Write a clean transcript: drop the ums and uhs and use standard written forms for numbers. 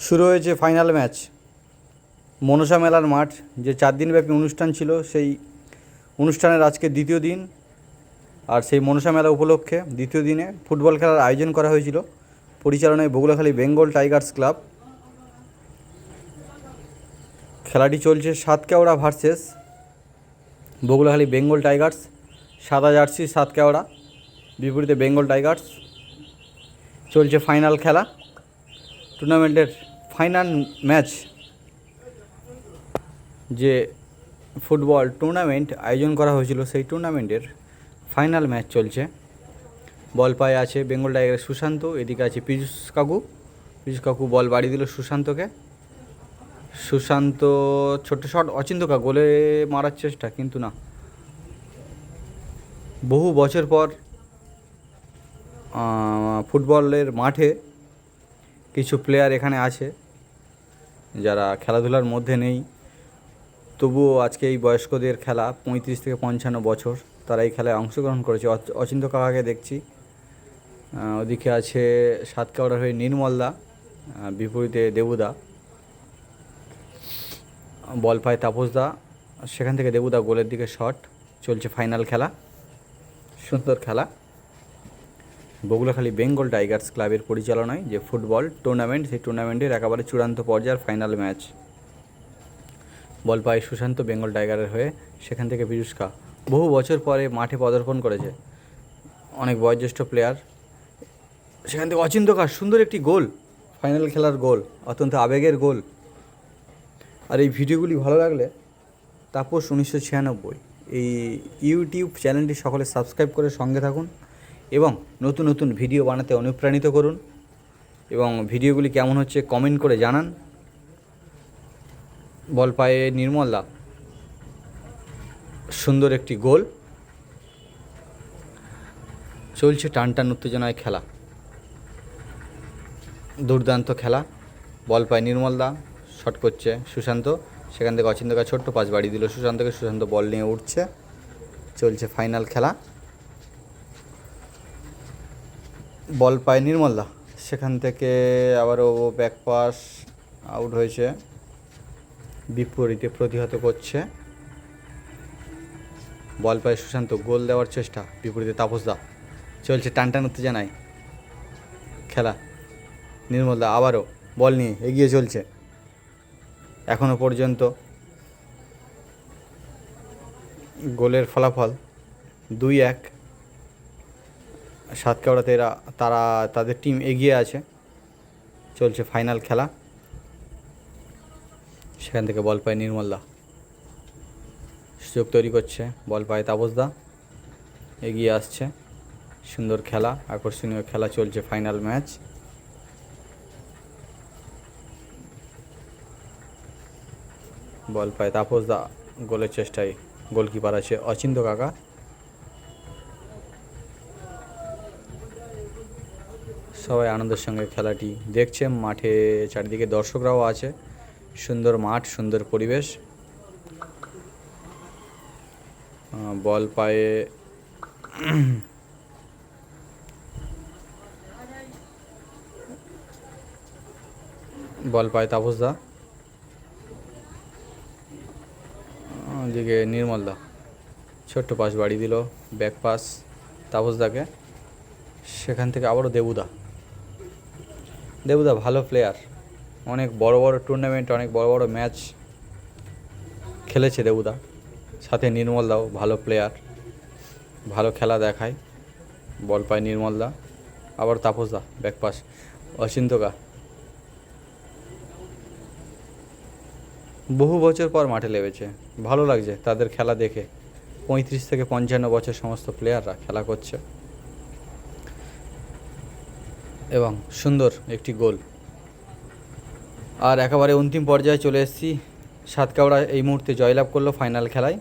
শুরু হয়েছে final match. Manasa মেলার মাঠ, যে 4 দিনব্যাপী অনুষ্ঠান ছিল, সেই অনুষ্ঠানের আজকে দ্বিতীয় দিন। আর সেই মনসা মেলা উপলক্ষে দ্বিতীয় দিনে ফুটবল খেলার আয়োজন করা হয়েছিল পরিচালনায় বগুলাখালী বেঙ্গল টাইগার্স ক্লাব। খেলাটি চলছে সাতকেওড়া ভার্সেস বগুলাখালী বেঙ্গল টাইগার্স। সাদা জার্সি সাতকেওড়া, বিপরীতে বেঙ্গল টাইগার্স। চলছে ফাইনাল খেলা, টুর্নামেন্টের ফাইনাল ম্যাচ। যে ফুটবল টুর্নামেন্ট আয়োজন করা হয়েছিল, সেই টুর্নামেন্টের ফাইনাল ম্যাচ চলছে। বল পায়ে আছে বেঙ্গল টাইগারের সুশান্ত, এদিকে আছে পীযূষ কাকু বল বাড়িয়ে দিল সুশান্তকে। সুশান্ত ছোট্ট শট, অচিন্তকা গোলে মারার চেষ্টা, কিন্তু না। বহু বছর পর ফুটবলের মাঠে কিছু প্লেয়ার এখানে আছে যারা খেলাধুলার মধ্যে নেই, তবুও আজকে এই বয়স্কদের খেলা, 35 থেকে 55 বছর, তারা এই খেলায় অংশগ্রহণ করেছে। অচিন্ত কাকাকে দেখছি, ওদিকে আছে সাতকেওড়ার হয়ে নির্মলদা, বিপরীতে দেবুদা। বল পায় তাপসদা, সেখান থেকে দেবুদা গোলের দিকে শট। চলছে ফাইনাল খেলা, সুন্দর খেলা। বগুলাখালী বেঙ্গল টাইগার্স ক্লাবের পরিচালনায় যে ফুটবল টুর্নামেন্ট, সেই টুর্নামেন্টের একেবারে চূড়ান্ত পর্যায়ের ফাইনাল ম্যাচ। বল পায় সুশান্ত বেঙ্গল টাইগারের হয়ে, সেখান থেকে পীযূষ কা বহু বছর পরে মাঠে পদার্পণ করেছে, অনেক বয়োজ্যেষ্ঠ প্লেয়ার। সেখান থেকে অচিন্তকা সুন্দর একটি গোল, ফাইনাল খেলার গোল, অত্যন্ত আবেগের গোল। আর এই ভিডিওগুলি ভালো লাগলে তাপস 1996 এই ইউটিউব চ্যানেলটি সকলে সাবস্ক্রাইব করে সঙ্গে থাকুন এবং নতুন নতুন ভিডিও বানাতে অনুপ্রাণিত করুন, এবং ভিডিওগুলি কেমন হচ্ছে কমেন্ট করে জানান। বল পায়ে নির্মলদা, সুন্দর একটি গোল। চলছে টানটান উত্তেজনায় খেলা, দুর্দান্ত খেলা। বল পায় নির্মলদা, শট করছে সুশান্ত, সেখান থেকে অচিন্তকা ছোট্ট পাস বাড়িয়ে দিল সুশান্তকে। সুশান্ত বল নিয়ে উঠছে, চলছে ফাইনাল খেলা। বল পায় নির্মলদা, সেখান থেকে আবারও ব্যাক পাস, আউট হয়েছে। বিপরীতে প্রতিহত করছে, বল পায় সুশান্ত, গোল দেওয়ার চেষ্টা, বিপরীতে তাপসদা। চলছে টানটান উত্তেজনায় খেলা। নির্মলদা আবারও বল নিয়ে এগিয়ে চলছে, এখনও পর্যন্ত গোলের ফলাফল 2-1। সাতকেওড়াতে তারা তাদের টিম এগিয়ে আছে। চলছে ফাইনাল খেলা, সেখান থেকে বল পায় নির্মলদা, সুযোগ তৈরি করছে, বল পায় তাপসদা, এগিয়ে আসছে। সুন্দর খেলা, আকর্ষণীয় খেলা চলছে, ফাইনাল ম্যাচ। বল পায় তাপসদা, গোলের চেষ্টায় গোলকিপার আছে অচিন্ত কাকা। সবাই আনন্দের সঙ্গে খেলাটি দেখছে, মাঠে চারিদিকে দর্শকরাও আছে। সুন্দর মাঠ, সুন্দর পরিবেশ। বল পায়ে তাপসদা, ওদিকে নির্মলদা ছোট্ট পাস বাড়িয়ে দিল, ব্যাক পাস তাপসদাকে। সেখান থেকে আবারও দেবুদা ভালো প্লেয়ার, অনেক বড় বড় টুর্নামেন্ট, অনেক বড় বড় ম্যাচ খেলেছে দেবুদা। সাথে নির্মলদাও ভালো প্লেয়ার, ভালো খেলা দেখায়। বল পায় নির্মলদা, আবার তাপসদা, ব্যাক পাস অচিন্তকা। বহু বছর পর মাঠে লেগেছে, ভালো লাগছে তাদের খেলা দেখে। 35 থেকে 55 বছর সমস্ত প্লেয়াররা খেলা করছে, এবং সুন্দর একটি গোল। আর একেবারে অন্তিম পর্যায়ে চলে এসেছি। সাতকেওড়া এই মুহূর্তে জয়লাভ করলো ফাইনাল খেলায়।